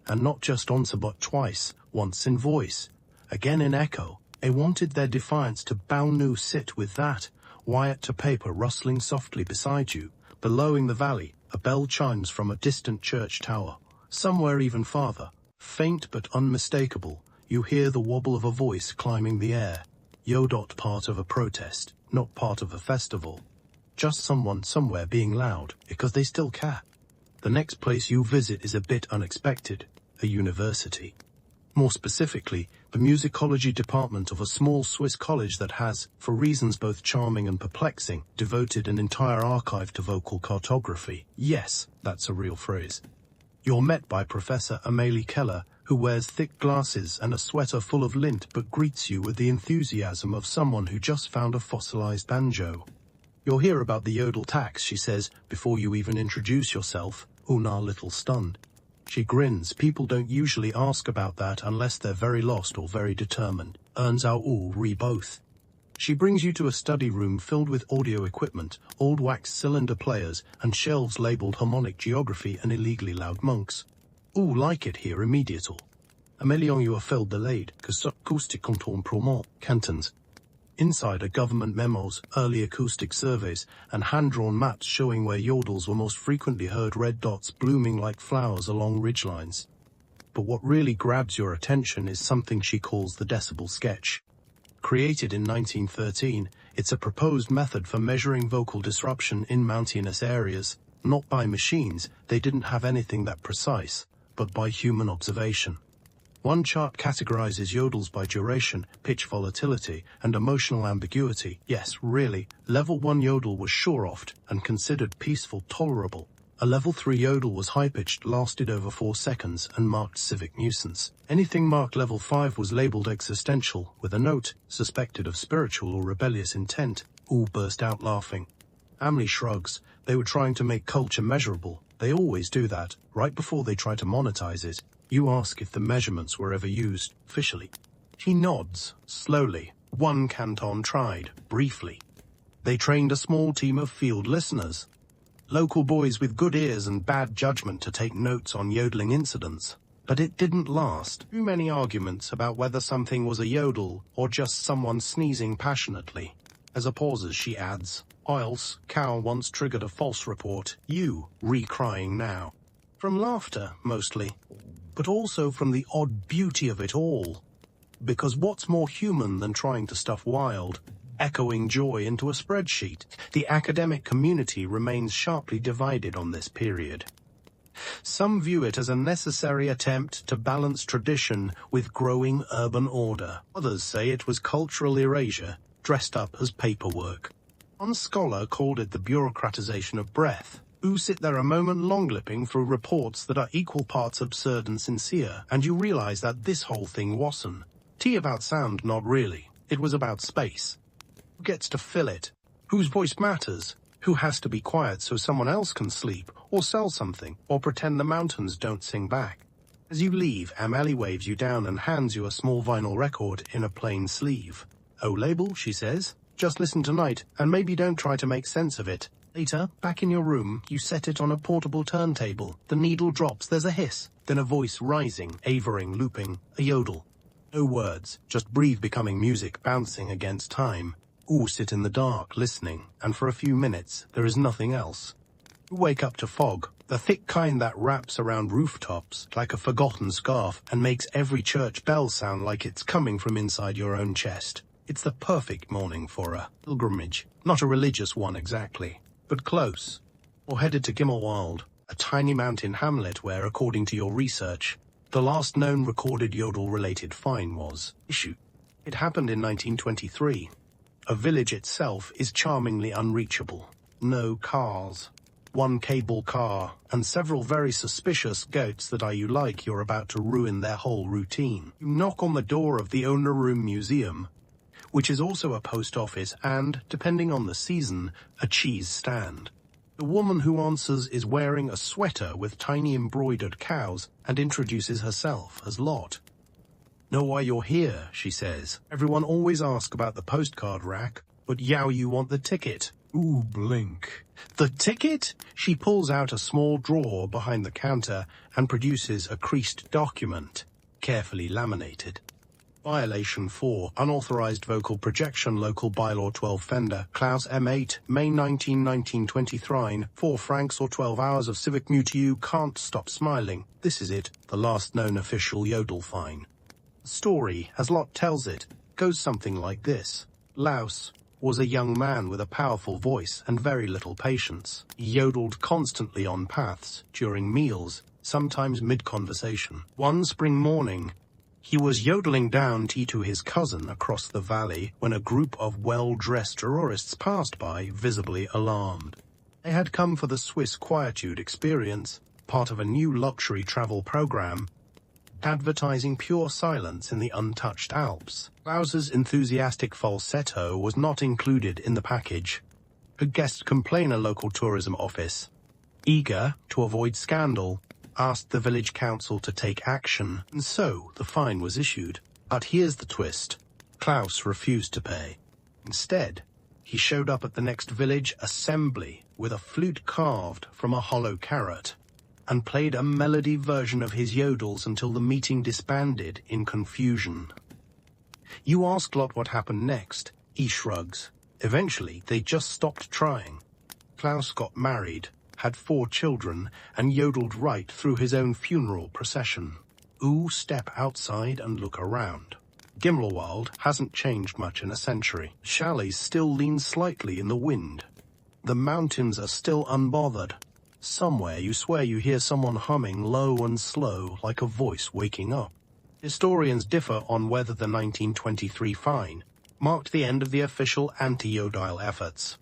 And not just once but twice, once in voice, again in echo. They wanted their defiance to Baunu sit with that, wire to paper rustling softly beside you. Bellowing the valley, a bell chimes from a distant church tower. Somewhere even farther, faint but unmistakable, you hear the wobble of a voice climbing the air. Yodot, part of a protest, not part of a festival. Just someone somewhere being loud, because they still care. The next place you visit is a bit unexpected, a university. More specifically, the musicology department of a small Swiss college that has, for reasons both charming and perplexing, devoted an entire archive to vocal cartography. Yes, that's a real phrase. You're met by Professor Amélie Keller, who wears thick glasses and a sweater full of lint but greets you with the enthusiasm of someone who just found a fossilized banjo. You'll hear about the yodel tax, she says, before you even introduce yourself. Una, a little stunned. She grins. People don't usually ask about that unless they're very lost or very determined. Earns out all, both. She brings you to a study room filled with audio equipment, old wax cylinder players, and shelves labeled harmonic geography and illegally loud monks. Ooh, like it here immediately. Amélion, you are filled delayed, que acoustic contemporain, cantons. Inside are government memos, early acoustic surveys, and hand-drawn maps showing where yodels were most frequently heard, red dots blooming like flowers along ridgelines. But what really grabs your attention is something she calls the decibel sketch. Created in 1913, it's a proposed method for measuring vocal disruption in mountainous areas, not by machines, they didn't have anything that precise, but by human observation. One chart categorizes yodels by duration, pitch volatility, and emotional ambiguity. Yes, really, level 1 yodel was sure-offed and considered peaceful, tolerable. A level 3 yodel was high-pitched, lasted over 4 seconds, and marked civic nuisance. Anything marked level 5 was labeled existential, with a note, suspected of spiritual or rebellious intent. All burst out laughing. Family shrugs. They were trying to make culture measurable. They always do that, right before they try to monetize it. You ask if the measurements were ever used, officially. He nods, slowly. One canton tried, briefly. They trained a small team of field listeners. Local boys with good ears and bad judgment to take notes on yodeling incidents. But it didn't last. Too many arguments about whether something was a yodel or just someone sneezing passionately. As a pauses, she adds, "Oils, cow once triggered a false report. You, re-crying now." From laughter, mostly. But also from the odd beauty of it all. Because what's more human than trying to stuff wild, echoing joy into a spreadsheet? The academic community remains sharply divided on this period. Some view it as a necessary attempt to balance tradition with growing urban order. Others say it was cultural erasure, dressed up as paperwork. One scholar called it the bureaucratization of breath. You sit there a moment long-lipping through reports that are equal parts absurd and sincere, and you realize that this whole thing wasn't. Tea about sound, not really. It was about space. Who gets to fill it? Whose voice matters? Who has to be quiet so someone else can sleep, or sell something, or pretend the mountains don't sing back? As you leave, Amelie waves you down and hands you a small vinyl record in a plain sleeve. "Oh, label," she says. "Just listen tonight, and maybe don't try to make sense of it." Later, back in your room, you set it on a portable turntable. The needle drops, there's a hiss, then a voice rising, avering, looping, a yodel. No words, just breathe becoming music bouncing against time. All sit in the dark, listening, and for a few minutes, there is nothing else. You wake up to fog, the thick kind that wraps around rooftops like a forgotten scarf and makes every church bell sound like it's coming from inside your own chest. It's the perfect morning for a pilgrimage, not a religious one exactly, but close. Or headed to Gimmelwald, a tiny mountain hamlet where, according to your research, the last known recorded yodel-related fine was issued. It happened in 1923. A village itself is charmingly unreachable. No cars. One cable car, and several very suspicious goats that are you like you're about to ruin their whole routine. You knock on the door of the Owner Room Museum, which is also a post office and, depending on the season, a cheese stand. The woman who answers is wearing a sweater with tiny embroidered cows and introduces herself as Lot. "Know why you're here," she says. "Everyone always asks about the postcard rack, but yow, you want the ticket." Ooh, blink. "The ticket?" She pulls out a small drawer behind the counter and produces a creased document, carefully laminated. Violation 4, Unauthorized Vocal Projection, Local Bylaw 12 Fender, Klaus M8, May 19, 1923, 4 francs or 12 hours of civic mute. You can't stop smiling. This is it, the last known official yodel fine. The story, as Lot tells it, goes something like this. Laus was a young man with a powerful voice and very little patience. He yodeled constantly on paths, during meals, sometimes mid-conversation. One spring morning, he was yodeling down tea to his cousin across the valley when a group of well-dressed tourists passed by, visibly alarmed. They had come for the Swiss Quietude experience, part of a new luxury travel program, advertising pure silence in the untouched Alps. Klaus's enthusiastic falsetto was not included in the package. A guest complainer local tourism office, eager to avoid scandal, asked the village council to take action, and so the fine was issued. But here's the twist. Klaus refused to pay. Instead, he showed up at the next village assembly with a flute carved from a hollow carrot, and played a melody version of his yodels until the meeting disbanded in confusion. You ask Lot what happened next. He shrugs. Eventually, they just stopped trying. Klaus got married, had 4 children, and yodeled right through his own funeral procession. Ooh, step outside and look around. Gimmelwald hasn't changed much in a century. Chalets still lean slightly in the wind. The mountains are still unbothered. Somewhere you swear you hear someone humming low and slow like a voice waking up. Historians differ on whether the 1923 fine marked the end of the official anti-Yodel efforts.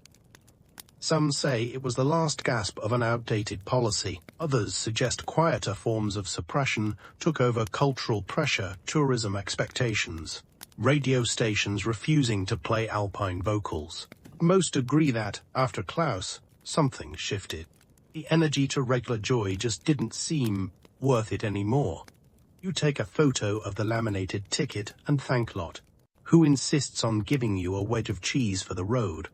Some say it was the last gasp of an outdated policy. Others suggest quieter forms of suppression took over cultural pressure, tourism expectations, radio stations refusing to play alpine vocals. Most agree that, after Klaus, something shifted. The energy to regular joy just didn't seem worth it anymore. You take a photo of the laminated ticket and thank lot. Who insists on giving you a wedge of cheese for the road?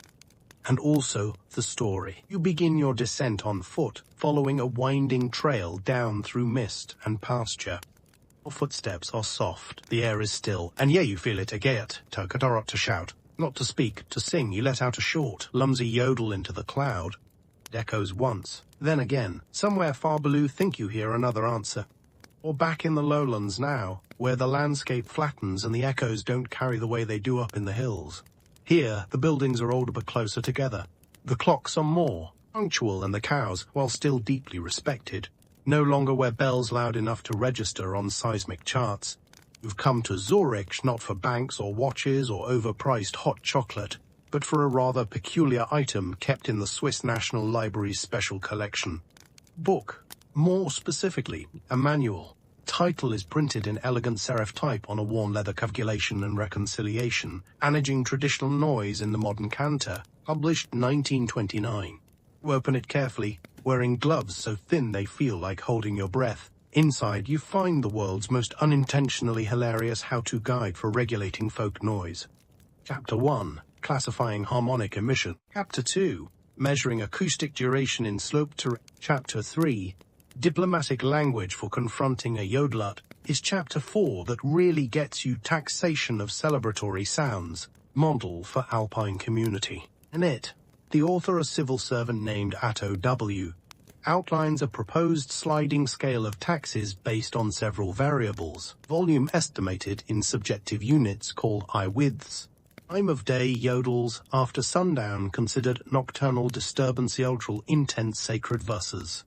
And also the story. You begin your descent on foot, following a winding trail down through mist and pasture. Your footsteps are soft, the air is still, and yeah, you feel it again. To shout, not to speak, to sing. You let out a short, lumsy yodel into the cloud. It echoes once, then again. Somewhere far below think you hear another answer. Or back in the lowlands now, where the landscape flattens and the echoes don't carry the way they do up in the hills. Here, the buildings are older but closer together. The clocks are more punctual and the cows, while still deeply respected, no longer wear bells loud enough to register on seismic charts. You've come to Zurich not for banks or watches or overpriced hot chocolate, but for a rather peculiar item kept in the Swiss National Library's special collection. Book. More specifically, a manual. Title is printed in elegant serif type on a worn leather. Calculation and Reconciliation, Managing Traditional Noise in the Modern Cantor, published 1929. You open it carefully, wearing gloves so thin they feel like holding your breath. Inside you find the world's most unintentionally hilarious how-to guide for regulating folk noise. Chapter 1. Classifying harmonic emission. Chapter 2. Measuring acoustic duration in sloped terrain. Chapter 3. Diplomatic language for confronting a yodeler, is Chapter 4 that really gets you taxation of celebratory sounds, model for alpine community. In it, the author, a civil servant named Atto W., outlines a proposed sliding scale of taxes based on several variables, volume estimated in subjective units called eye-widths, time of day yodels after sundown considered nocturnal disturbance ultra intense sacred verses.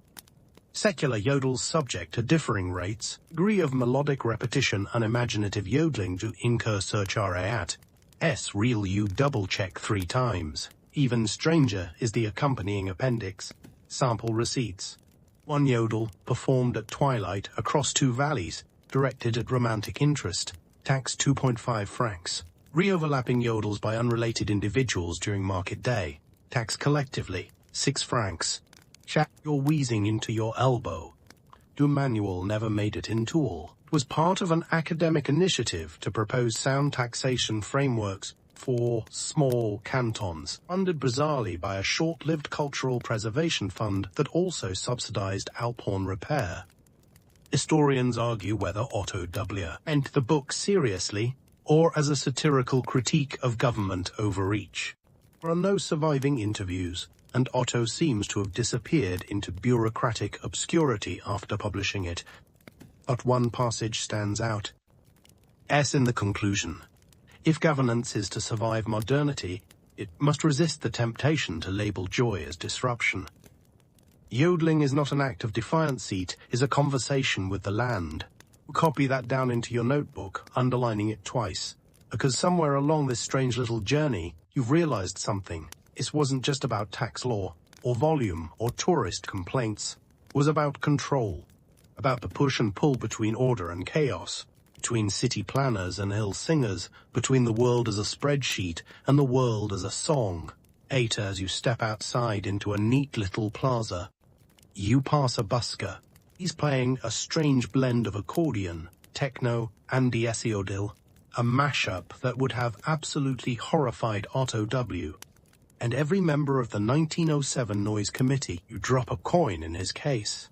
Secular yodels subject to differing rates, degree of melodic repetition and imaginative yodeling to incur surcharge at S real you double check 3 times. Even stranger is the accompanying appendix. Sample receipts. 1 yodel, performed at twilight across 2 valleys, directed at romantic interest, tax 2.5 francs. Re-overlapping yodels by unrelated individuals during market day, tax collectively, 6 francs. Chat, you're wheezing into your elbow. The manual never made it into all. It was part of an academic initiative to propose sound taxation frameworks for small cantons, funded bizarrely by a short-lived cultural preservation fund that also subsidized alphorn repair. Historians argue whether Otto W. meant the book seriously or as a satirical critique of government overreach. There are no surviving interviews, and Otto seems to have disappeared into bureaucratic obscurity after publishing it. But one passage stands out. In the conclusion. If governance is to survive modernity, it must resist the temptation to label joy as disruption. Yodeling is not an act of defiance, it is a conversation with the land. Copy that down into your notebook, underlining it twice, because somewhere along this strange little journey, you've realized something. It wasn't just about tax law, or volume, or tourist complaints. It was about control, about the push and pull between order and chaos, between city planners and hill singers, between the world as a spreadsheet and the world as a song. As you step outside into a neat little plaza, you pass a busker. He's playing a strange blend of accordion, techno, and yodel, a mashup that would have absolutely horrified Otto W. And every member of the 1907 Noise Committee. You drop a coin in his case.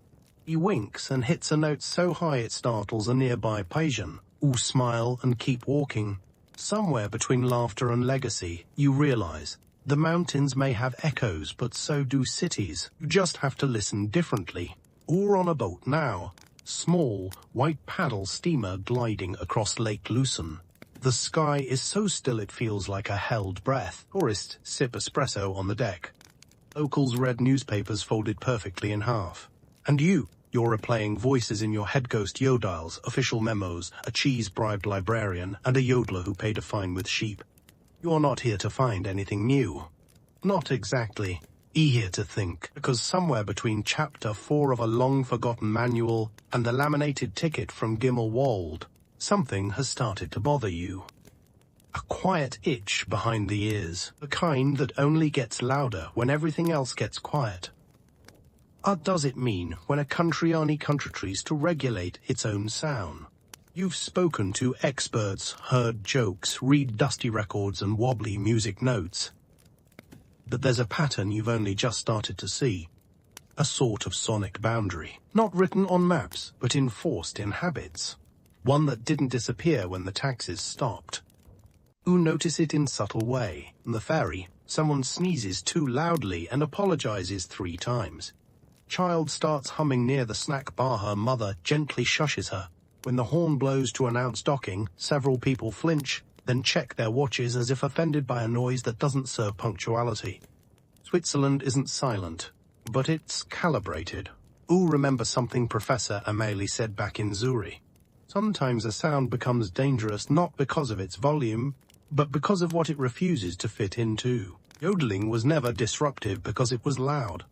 He winks and hits a note so high it startles a nearby Parisian, who smile and keep walking. Somewhere between laughter and legacy, you realize the mountains may have echoes, but so do cities. You just have to listen differently. Or on a boat now, small, white paddle steamer gliding across Lake Lucerne. The sky is so still it feels like a held breath. Tourists sip espresso on the deck. Locals read newspapers folded perfectly in half. And you're replaying voices in your head: ghost yodels, official memos, a cheese-bribed librarian, and a yodeler who paid a fine with sheep. You're not here to find anything new. Not exactly. Here to think, because somewhere between chapter 4 of a long-forgotten manual and the laminated ticket from Gimmelwald, something has started to bother you. A quiet itch behind the ears, the kind that only gets louder when everything else gets quiet. What does it mean when a country only countries to regulate its own sound? You've spoken to experts, heard jokes, read dusty records and wobbly music notes. But there's a pattern you've only just started to see. A sort of sonic boundary, not written on maps, but enforced in habits. One that didn't disappear when the taxis stopped. You notice it in subtle way. On the ferry, someone sneezes too loudly and apologizes 3 times. Child starts humming near the snack bar. Her mother gently shushes her. When the horn blows to announce docking, several people flinch, then check their watches as if offended by a noise that doesn't serve punctuality. Switzerland isn't silent, but it's calibrated. Remember something Professor Amelie said back in Zurich. Sometimes a sound becomes dangerous not because of its volume, but because of what it refuses to fit into. Yodeling was never disruptive because it was loud.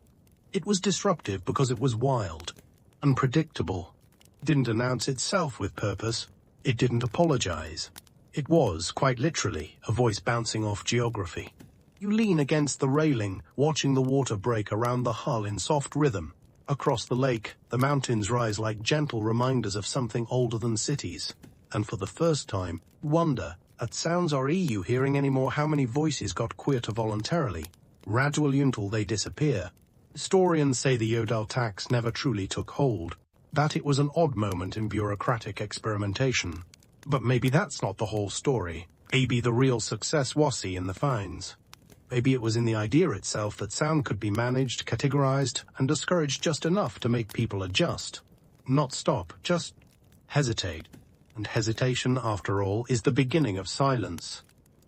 It was disruptive because it was wild, unpredictable. It didn't announce itself with purpose. It didn't apologize. It was, quite literally, a voice bouncing off geography. You lean against the railing, watching the water break around the hull in soft rhythm. Across the lake, the mountains rise like gentle reminders of something older than cities. And for the first time, wonder, at sounds are you hearing anymore how many voices got quieter voluntarily? Gradually until they disappear. Historians say the Yodel tax never truly took hold, that it was an odd moment in bureaucratic experimentation. But maybe that's not the whole story. Maybe the real success was in the fines. Maybe it was in the idea itself that sound could be managed, categorized, and discouraged just enough to make people adjust. Not stop, just hesitate. And hesitation, after all, is the beginning of silence.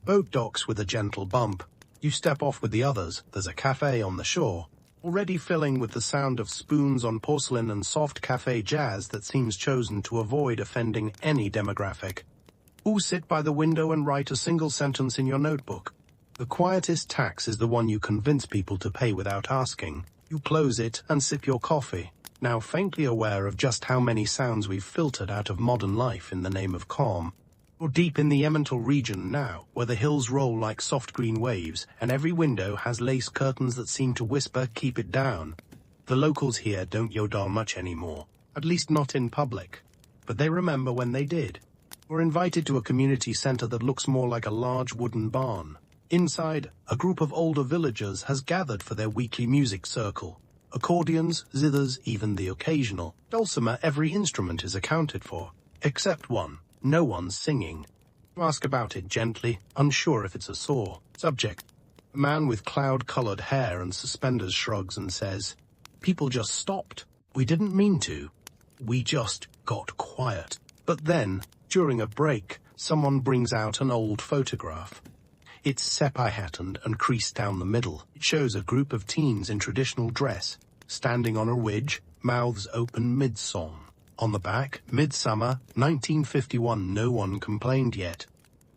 Boat docks with a gentle bump. You step off with the others. There's a cafe on the shore, already filling with the sound of spoons on porcelain and soft cafe jazz that seems chosen to avoid offending any demographic. Sit by the window and write a single sentence in your notebook. The quietest tax is the one you convince people to pay without asking. You close it and sip your coffee, now faintly aware of just how many sounds we've filtered out of modern life in the name of calm. You're deep in the Emmental region now, where the hills roll like soft green waves, and every window has lace curtains that seem to whisper, "Keep it down." The locals here don't yodel much anymore, at least not in public. But they remember when they did. We're invited to a community center that looks more like a large wooden barn. Inside, a group of older villagers has gathered for their weekly music circle. Accordions, zithers, even the occasional dulcimer. Every instrument is accounted for, except one. No one's singing. You ask about it gently, unsure if it's a sore subject. A man with cloud-colored hair and suspenders shrugs and says, "People just stopped. We didn't mean to. We just got quiet." But then, during a break, someone brings out an old photograph. It's sepia-hatted and creased down the middle. It shows a group of teens in traditional dress, standing on a ridge, mouths open mid-song. On the back, Midsummer, 1951, no one complained yet.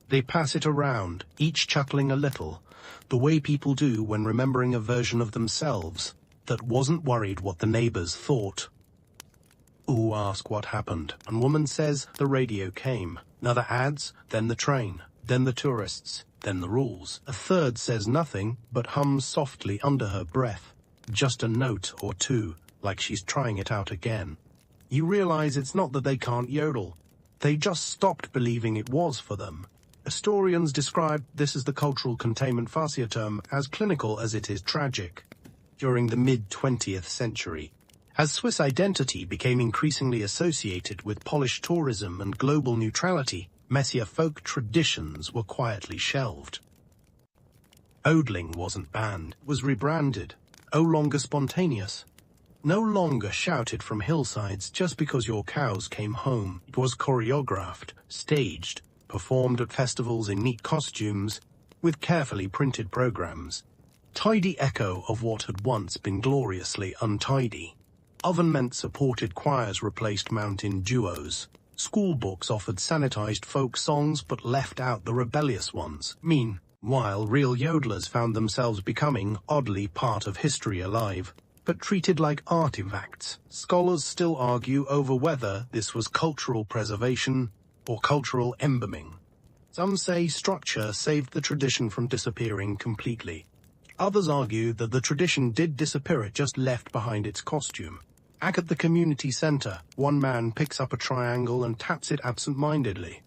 They pass it around, each chuckling a little, the way people do when remembering a version of themselves that wasn't worried what the neighbors thought. Ask what happened, and woman says the radio came. Another ads, then the train, then the tourists, then the rules. A third says nothing, but hums softly under her breath. Just a note or two, like she's trying it out again. You realize it's not that they can't yodel. They just stopped believing it was for them. Historians describe this as the cultural containment fascia term as clinical as it is tragic. During the mid-20th century, as Swiss identity became increasingly associated with polished tourism and global neutrality, messier folk traditions were quietly shelved. Yodeling wasn't banned, it was rebranded, no longer spontaneous. No longer shouted from hillsides just because your cows came home. It was choreographed, staged, performed at festivals in neat costumes, with carefully printed programs. Tidy echo of what had once been gloriously untidy. Oven-supported choirs replaced mountain duos. School books offered sanitized folk songs but left out the rebellious ones. Meanwhile, real yodelers found themselves becoming oddly part of history alive, but treated like artifacts. Scholars still argue over whether this was cultural preservation or cultural embalming. Some say structure saved the tradition from disappearing completely. Others argue that the tradition did disappear, it just left behind its costume. Back at the community center, one man picks up a triangle and taps it absent-mindedly.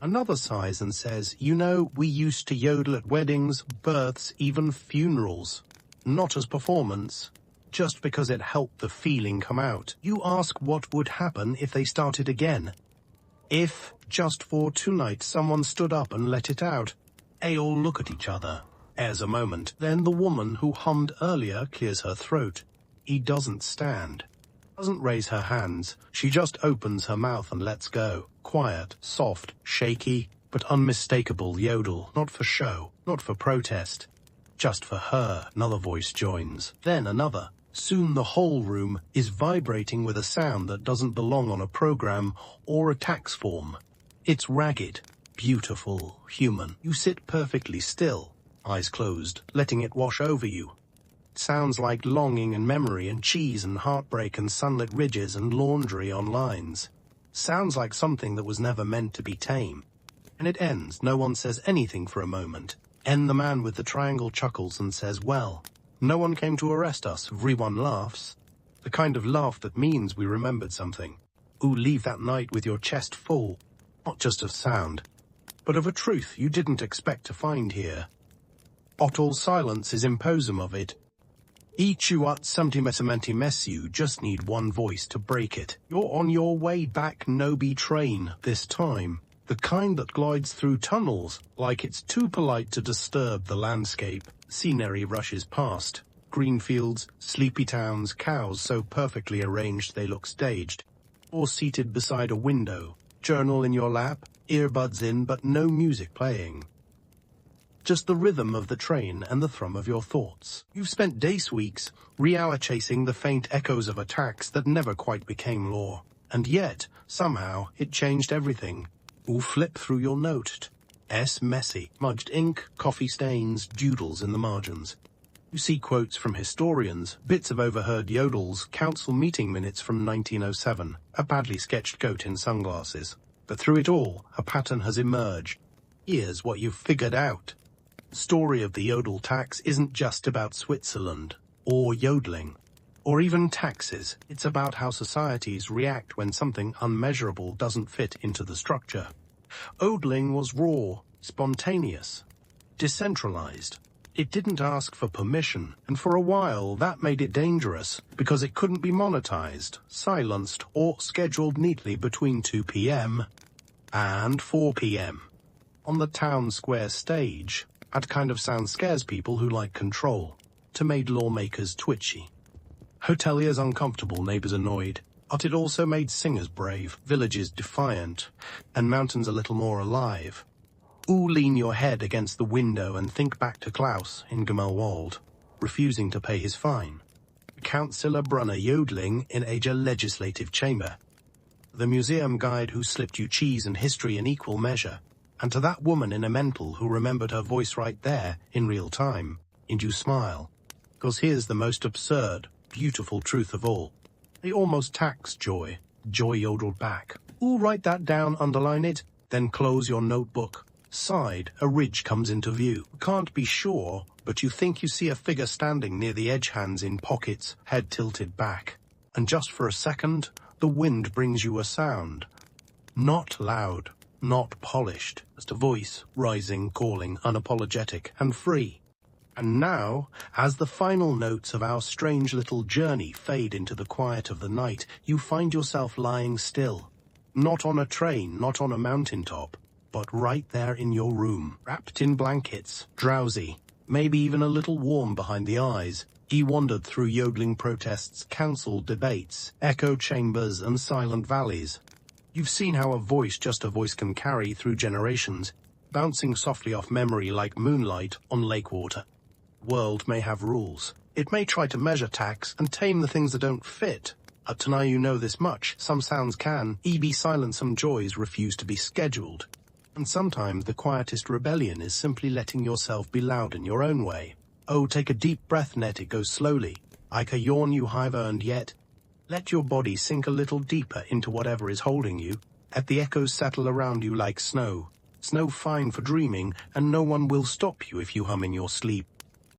Another sighs and says, "You know, we used to yodel at weddings, births, even funerals. Not as performance, just because it helped the feeling come out." You ask what would happen if they started again. If, just for tonight, someone stood up and let it out. They all look at each other. There's a moment. Then the woman who hummed earlier clears her throat. He doesn't stand. Doesn't raise her hands. She just opens her mouth and lets go. Quiet, soft, shaky, but unmistakable yodel. Not for show, not for protest. Just for her. Another voice joins. Then another. Soon the whole room is vibrating with a sound that doesn't belong on a program or a tax form. It's ragged, beautiful, human. You sit perfectly still, eyes closed, letting it wash over you. Sounds like longing and memory and cheese and heartbreak and sunlit ridges and laundry on lines. Sounds like something that was never meant to be tame. And it ends. No one says anything for a moment. And the man with the triangle chuckles and says, "Well, no one came to arrest us." Everyone laughs. The kind of laugh that means we remembered something. Ooh, leave that night with your chest full. Not just of sound, but of a truth you didn't expect to find here. Ottal silence is imposum of it. Each you at sometimetamenti mess, you just need one voice to break it. You're on your way back, no-be train, this time. The kind that glides through tunnels, like it's too polite to disturb the landscape. Scenery rushes past. Green fields, sleepy towns, cows so perfectly arranged they look staged. Or seated beside a window, journal in your lap, earbuds in but no music playing. Just the rhythm of the train and the thrum of your thoughts. You've spent days, weeks, chasing the faint echoes of attacks that never quite became law. And yet, somehow, it changed everything. Ooh, flip through your note. Messy, smudged ink, coffee stains, doodles in the margins. You see quotes from historians, bits of overheard yodels, council meeting minutes from 1907, a badly sketched goat in sunglasses. But through it all, a pattern has emerged. Here's what you've figured out. The story of the yodel tax isn't just about Switzerland, or yodeling, or even taxes. It's about how societies react when something unmeasurable doesn't fit into the structure. Yodeling was raw, spontaneous, decentralized. It didn't ask for permission, and for a while that made it dangerous, because it couldn't be monetized, silenced, or scheduled neatly between 2 p.m. and 4 p.m. on the town square stage. That kind of sound scares people who like control, to made lawmakers twitchy, hoteliers uncomfortable, neighbors annoyed. But it also made singers brave, villages defiant, and mountains a little more alive. Ooh, lean your head against the window and think back to Klaus in Gemelwald, refusing to pay his fine. Councillor Brunner yodeling in a legislative chamber. The museum guide who slipped you cheese and history in equal measure. And to that woman in a mental who remembered her voice right there, in real time, and you smile. 'Cause here's the most absurd, beautiful truth of all. They almost tax joy. Joy yodeled back. Ooh, write that down, underline it, then close your notebook. Side, a ridge comes into view. Can't be sure, but you think you see a figure standing near the edge, hands in pockets, head tilted back. And just for a second, the wind brings you a sound. Not loud. Not polished, just a voice, rising, calling, unapologetic, and free. And now, as the final notes of our strange little journey fade into the quiet of the night, you find yourself lying still. Not on a train, not on a mountaintop, but right there in your room, wrapped in blankets, drowsy, maybe even a little warm behind the eyes. He wandered through yodeling protests, council debates, echo chambers, and silent valleys. You've seen how just a voice can carry through generations, bouncing softly off memory like moonlight on lake water. World may have rules. It may try to measure tax and tame the things that don't fit. Up to now you know this much. Some sounds can be silent, some joys refuse to be scheduled. And sometimes the quietest rebellion is simply letting yourself be loud in your own way. Oh, take a deep breath, let it go slowly. Like a yawn you have earned yet. Let your body sink a little deeper into whatever is holding you. Let the echoes settle around you like snow. Snow fine for dreaming, and no one will stop you if you hum in your sleep.